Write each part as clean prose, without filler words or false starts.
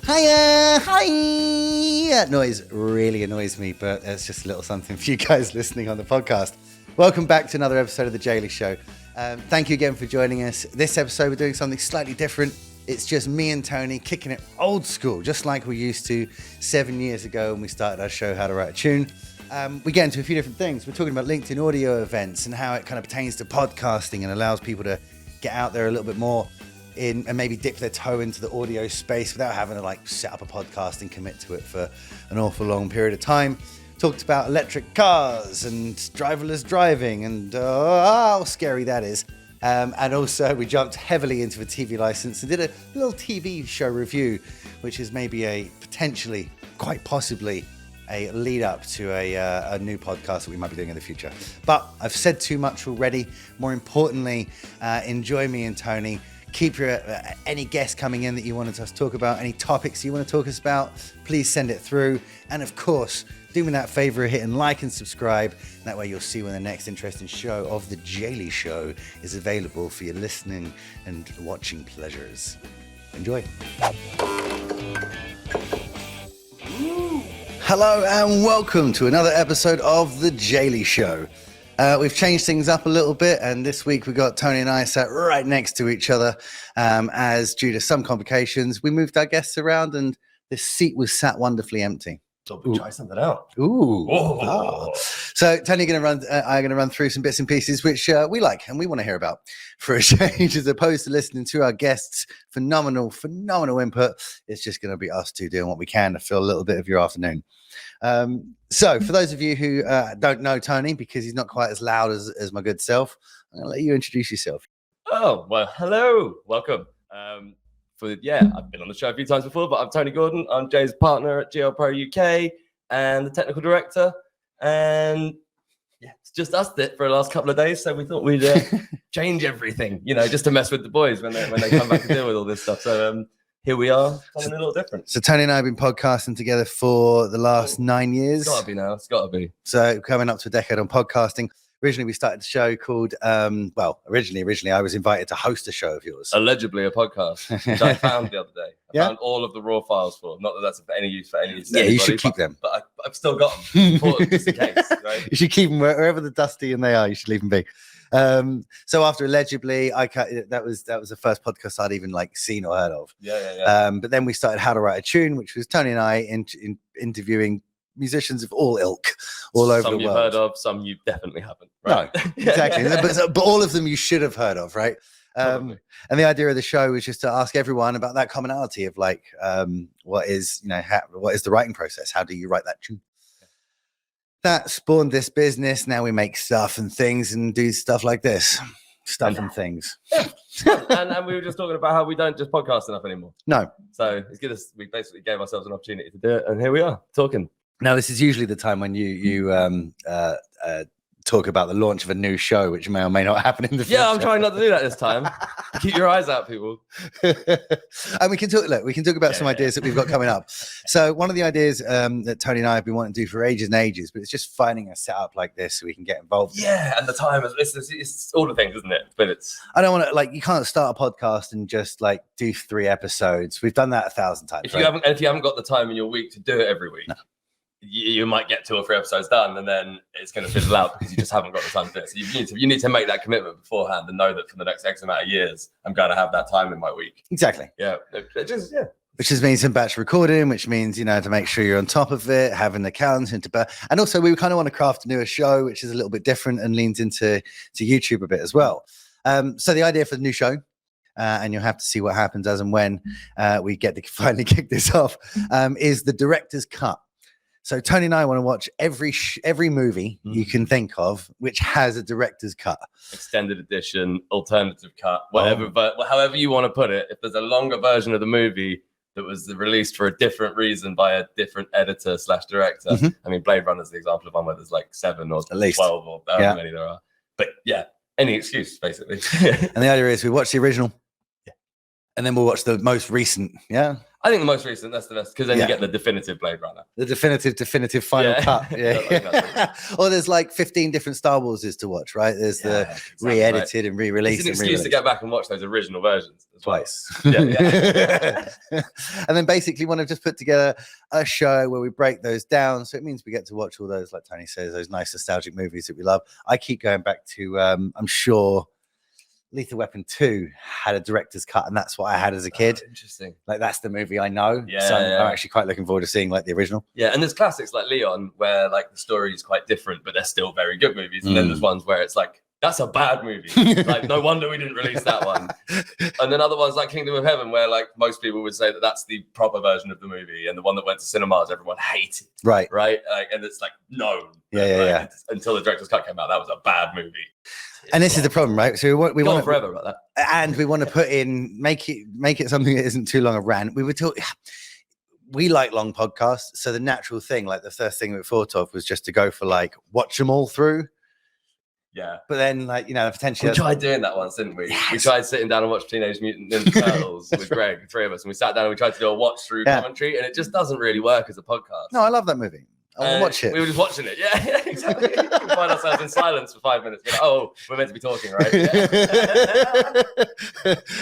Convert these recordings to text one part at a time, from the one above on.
Hiya! Hi! That noise really annoys me, but it's just a little something for you guys listening on the podcast. Welcome back to another episode of The Daily Show. Thank you again for joining us. This episode, we're doing something slightly different. It's just me and Tony kicking it old school, just like we used to 7 years ago when we started our show, How to Write a Tune. We get into a few different things. We're talking about LinkedIn audio events and how it kind of pertains to podcasting and allows people to get out there a little bit more and maybe dip their toe into the audio space without having to like set up a podcast and commit to it for an awful long period of time. Talked about electric cars and driverless driving and how scary that is. And also we jumped heavily into a TV license and did a little TV show review, which is maybe a potentially, quite possibly, a lead up to a new podcast that we might be doing in the future. But I've said too much already. More importantly, enjoy me and Tony. Keep your any guests coming in that you wanted us to talk about, any topics you want to talk us about, please send it through. And of course, do me that favor, hit and like and subscribe. That way you'll see when the next interesting show of The Daily Show is available for your listening and watching pleasures. Enjoy. Hello and welcome to another episode of The Daily Show. We've changed things up a little bit, and this week we got Tony and I sat right next to each other as due to some complications, we moved our guests around and the seat was sat wonderfully empty. So we'll try something out. Ooh. Oh. So Tony I'm going to run through some bits and pieces which we like and we want to hear about for a change, as opposed to listening to our guests' phenomenal input. It's just going to be us two doing what we can to fill a little bit of your afternoon. So for those of you who don't know Tony, because he's not quite as loud as my good self, I'm going to let you introduce yourself. Oh, well, hello. Welcome. I've been on the show a few times before, but I'm Tony Gordon. I'm Jay's partner at GLProUK and the technical director. And yeah, it's just us for the last couple of days. So we thought we'd change everything, just to mess with the boys when they come back and deal with all this stuff. So here we are, something a little different. So Tony and I have been podcasting together for the last 9 years. It's got to be now. It's got to be. So coming up to a decade on podcasting. Originally, we started a show called, originally I was invited to host a show of yours. Allegedly a podcast, which I found the other day. I found all of the raw files for. Not that that's of any use for any use. Yeah, you should keep them. But I've still got them, just in case. Right? You should keep them wherever the dusty and they are. You should leave them be. So after allegedly, that was the first podcast I'd even seen or heard of. Yeah. But then we started How to Write a Tune, which was Tony and I interviewing musicians of all ilk all over the world. Some you've heard of, some you definitely haven't. Right? No, exactly. but all of them you should have heard of, right? And the idea of the show was just to ask everyone about that commonality of what is the writing process? How do you write that tune? That spawned this business. Now we make stuff and things and do stuff like this. Stuff and things. and we were just talking about how we don't just podcast enough anymore. No. So it's good. We basically gave ourselves an opportunity to do it. And here we are talking. Now, this is usually the time when you talk about the launch of a new show, which may or may not happen in the future. Yeah, I'm trying not to do that this time. Keep your eyes out, people. And we can talk about some ideas that we've got coming up. So one of the ideas that Tony and I have been wanting to do for ages and ages, but it's just finding a setup like this so we can get involved. Yeah, and the time it's all the things, isn't it? But I don't want to you can't start a podcast and just do 3 episodes. We've done that 1,000 times. If you haven't got the time in your week to do it every week. No. You might get 2 or 3 episodes done and then it's going to fizzle out because you just haven't got the time to do it. So you need to make that commitment beforehand and know that for the next X amount of years, I'm going to have that time in my week. Exactly. Yeah. Which just means some batch recording, which means, to make sure you're on top of it, having the calendar and also we kind of want to craft a newer show, which is a little bit different and leans into YouTube a bit as well. So the idea for the new show, and you'll have to see what happens as and when we get to finally kick this off, is the director's cut. So Tony and I want to watch every movie you can think of, which has a director's cut, extended edition, alternative cut, whatever. But however you want to put it, if there's a longer version of the movie that was released for a different reason by a different editor / director. Mm-hmm. I mean, Blade Runner is the example of one where there's 7 or at least 12 or however many there are. But yeah, any excuse basically. And the idea is we watch the original, and then we'll watch the most recent. Yeah. I think the most recent, that's the best, because then Yeah. you get the definitive Blade Runner. The definitive final Yeah. cut. Yeah, I think that's Or there's like 15 different Star Warses to watch, right? There's the exactly, re-edited right. and re-released. It's an and excuse to re-released. get back and watch those original versions as well. Twice. Yeah. And then basically want to just put together a show where we break those down. So it means we get to watch all those, like Tony says, those nice nostalgic movies that we love. I keep going back to, I'm sure Lethal Weapon 2 had a director's cut, and that's what I had as a kid. Oh, interesting. Like, that's the movie I know. Yeah, So I'm actually quite looking forward to seeing like the original. Yeah, and there's classics like Leon where like the story is quite different, but they're still very good movies. And then there's ones where it's like, that's a bad movie. Like, no wonder we didn't release that one. And then other ones like Kingdom of Heaven, where like most people would say that that's the proper version of the movie, and the one that went to cinemas, everyone hated. Right. Right. And it's like known. Yeah. Until the director's cut came out, that was a bad movie. And this is the problem, right? So we Go on want forever about that. and we want to put in, make it something that isn't too long a rant. We like long podcasts, so the natural thing, like the first thing we thought of, was just to go for like watch them all through. Yeah. But then, like, you know, potentially we tried doing that once, didn't we? Yes. We tried sitting down and watch Teenage Mutant Ninja Turtles with Greg, the three of us, and we sat down and we tried to do a watch through commentary, and it just doesn't really work as a podcast. No, I love that movie. I'll watch it. We were just watching it. Yeah, exactly. We find ourselves in silence for 5 minutes. We're like, oh, we're meant to be talking, right? Yeah.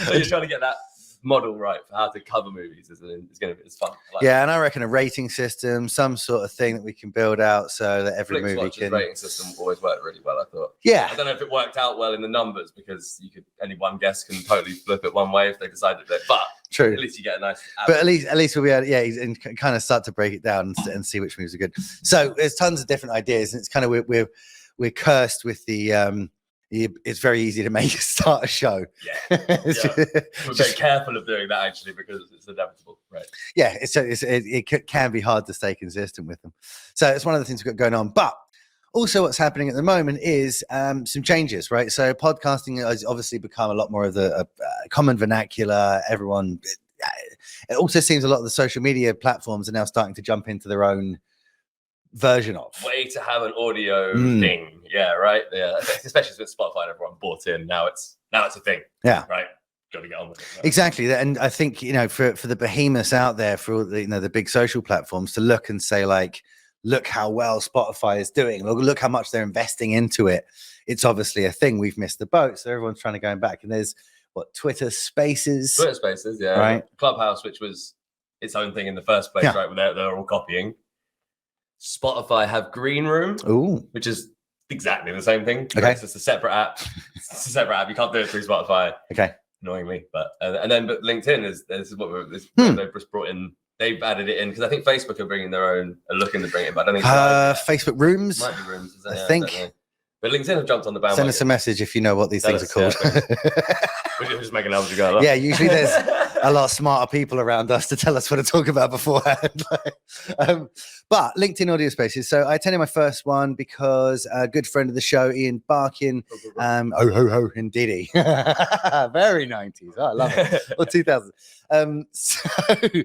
So you're trying to get that model right for how to cover movies. It's fun. And I reckon a rating system, some sort of thing that we can build out so that every movie can. Rating system always worked really well, I thought. Yeah. I don't know if it worked out well in the numbers because any one guest can totally flip it one way if they decided that. But true. At least you get a nice. But at least we'll be able to, and kind of start to break it down and see which movies are good. So there's tons of different ideas, and it's kind of we're cursed with the. It's very easy to start a show. Yeah. We're very careful of doing that actually because it's inevitable, right? Yeah, it can be hard to stay consistent with them. So it's one of the things we've got going on. But also what's happening at the moment is some changes, right? So podcasting has obviously become a lot more of the common vernacular. Everyone, it also seems a lot of the social media platforms are now starting to jump into their own version of way to have an audio thing. Yeah, right. Yeah, especially with Spotify and everyone bought in. Now it's a thing. Yeah, right. Got to get on with it. Right? Exactly. And I think, for the behemoths out there, for all the, the big social platforms to look and say like, look how well Spotify is doing. Look how much they're investing into it. It's obviously a thing. We've missed the boat. So everyone's trying to go back. And there's Twitter Spaces. Yeah. Right. Clubhouse, which was its own thing in the first place, right? Where they're all copying. Spotify have Green Room, which is exactly the same thing. Okay. It's just a separate app. It's a separate app. You can't do it through Spotify. Okay. Annoyingly. But LinkedIn is they've just brought in. They've added it in because I think Facebook are bringing their own, are looking to bring it, but I don't think Facebook Rooms. Might be Rooms. I think. But LinkedIn have jumped on the bandwagon. Send us a message if you know what these things are called. We're just making up as we go. Yeah, usually there's a lot smarter people around us to tell us what to talk about beforehand. But LinkedIn Audio Spaces. So I attended my first one because a good friend of the show, Ian Barkin, indeedy. Very 90s. Oh, I love it. Or 2000s. So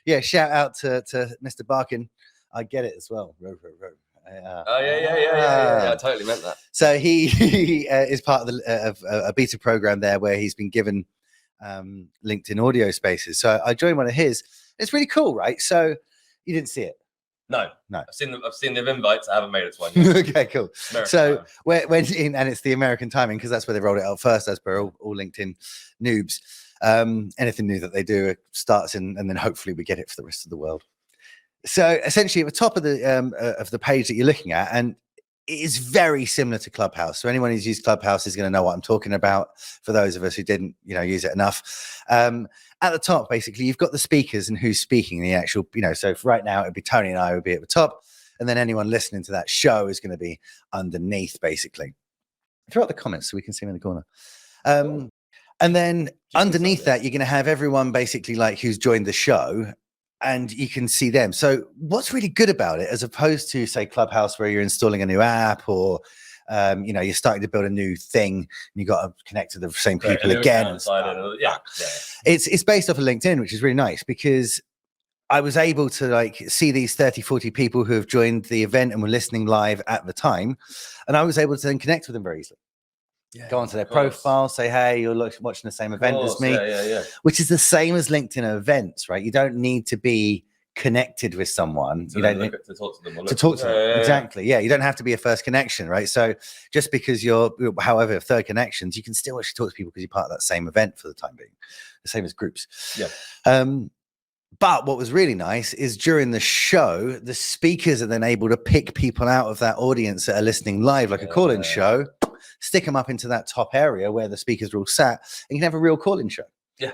yeah, shout out to Mr. Barkin. I get it as well. Yeah. I totally meant that. So he is part of a beta program there where he's been given LinkedIn Audio Spaces. So I joined one of his. It's really cool, right? So you didn't see it? No. I've seen the invites. I haven't made it to one yet. Okay, cool. American so time. when in, and it's the American timing because that's where they rolled it out first, as per all LinkedIn noobs. Anything new that they do starts in, and then hopefully we get it for the rest of the world. So essentially, at the top of the page that you're looking at, and it is very similar to Clubhouse. So anyone who's used Clubhouse is going to know what I'm talking about. For those of us who didn't, use it enough, at the top, basically, you've got the speakers and who's speaking. The actual, so for right now, it'd be Tony and I would be at the top, and then anyone listening to that show is going to be underneath, basically. Throw out the comments so we can see them in the corner. And then underneath that, you're going to have everyone basically like who's joined the show. And you can see them. So what's really good about it, as opposed to, say, Clubhouse, where you're installing a new app or, you're starting to build a new thing and you got to connect to the same people again. It's based off of LinkedIn, which is really nice because I was able to see these 30, 40 people who have joined the event and were listening live at the time. And I was able to then connect with them very easily. go onto their of course. profile, say, hey, you're watching the same event as me, Yeah. which is the same as LinkedIn events, right? You don't need to be connected with someone. So you don't need to talk to them. to talk to them. Exactly. Yeah. You don't have to be a first connection, right? So just because you're, however, third connections, you can still actually talk to people because you're part of that same event for the time being, the same as groups. Yeah. But what was really nice is during the show, the speakers are then able to pick people out of that audience that are listening live, like a call-in show, stick them up into that top area where the speakers are all sat, and you can have a real call-in show. Yeah,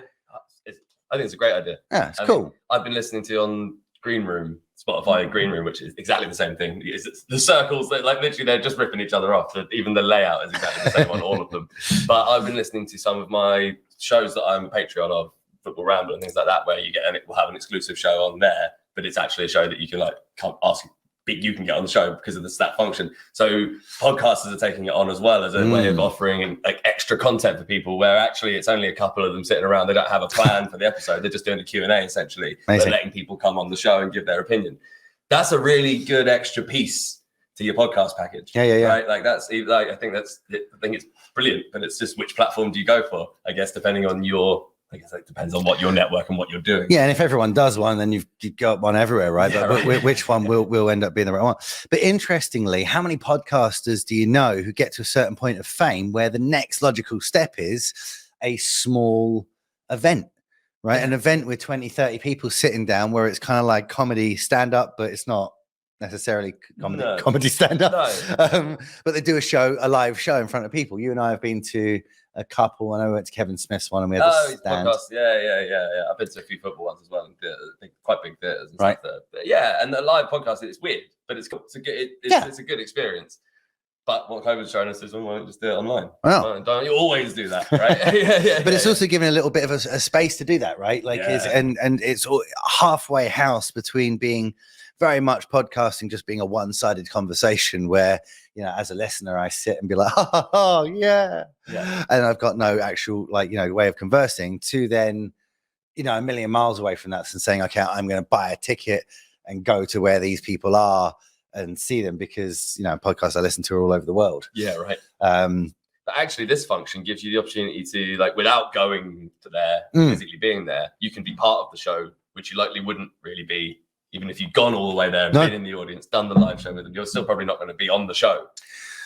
I think it's a great idea. Yeah, it's cool. I've been listening to on Green Room, Spotify Green Room, which is exactly the same thing. It's the circles that like literally they're just ripping each other off. Even the layout is exactly the same on all of them. But I've been listening to some of my shows that I'm a Patreon of, Football Ramble and things like that, where you get we'll have an exclusive show on there, but it's actually a show that you can like ask you can get on the show because of that function. So podcasters are taking it on as well as a way of offering like extra content for people, where actually it's only a couple of them sitting around. They don't have a plan for the episode. They're just doing a Q&A essentially. They're letting people come on the show and give their opinion. That's a really good extra piece to your podcast package. Yeah. Right? Like that's like I think it's brilliant, but it's just which platform do you go for? I guess depending on I guess it depends on what your network and what you're doing. Yeah, and if everyone does one, then you've got one everywhere, right? Yeah, but right. Which one will end up being the right one? But interestingly, how many podcasters do you know who get to a certain point of fame where the next logical step is a small event, right? Yeah. An event with 20, 30 people sitting down where it's kind of like comedy stand-up, but it's not necessarily comedy stand-up. No. But they do a live show in front of people. You and I have been to a couple. I know we went to Kevin Smith's one and we had a stand. Podcast. Yeah. I've been to a few football ones as well, and quite big theaters and right. stuff there. But yeah, and the live podcast, it's weird, but it's cool. It's a good experience. But what COVID's showing us is we won't just do it online. Well, don't you always do that, right? yeah. But it's also giving a little bit of a space to do that, right? Like, and it's all halfway house between being very much podcasting, just being a one-sided conversation where, you know, as a listener, I sit and be like, oh, yeah. And I've got no actual, way of conversing, to then, a million miles away from that and saying, okay, I'm going to buy a ticket and go to where these people are and see them because, podcasts I listen to are all over the world. Yeah, right. But actually, this function gives you the opportunity to, without going to there, physically being there, you can be part of the show, which you likely wouldn't really be. Even if you've gone all the way there and been in the audience, done the live show with them, you're still probably not going to be on the show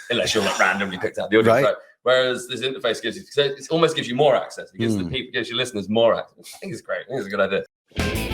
unless you're randomly picked out the audience. Right. Whereas this interface it almost gives you more access. It gives gives your listeners more access. I think it's great. I think it's a good idea.